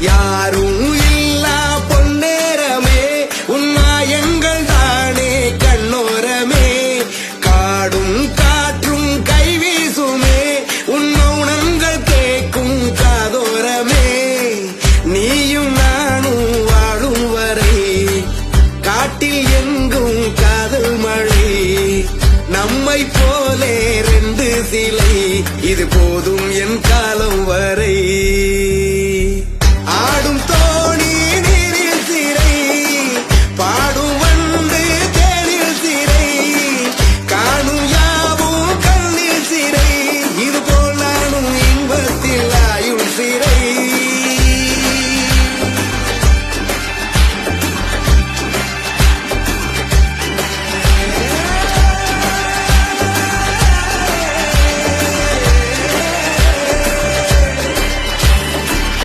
யாரும் இல்லா பொன்னேரமே உன்னாயங்கள் தானே கண்ணோரமே காடும் காற்றும் கைவீசுமே உன் மௌனங்கள் கேட்கும் காதோரமே நீயும் நானும் வாழும் வரை காட்டில் எங்கும் காதல் மழை நம்மை போலே ரெண்டு சிலை இது போதும்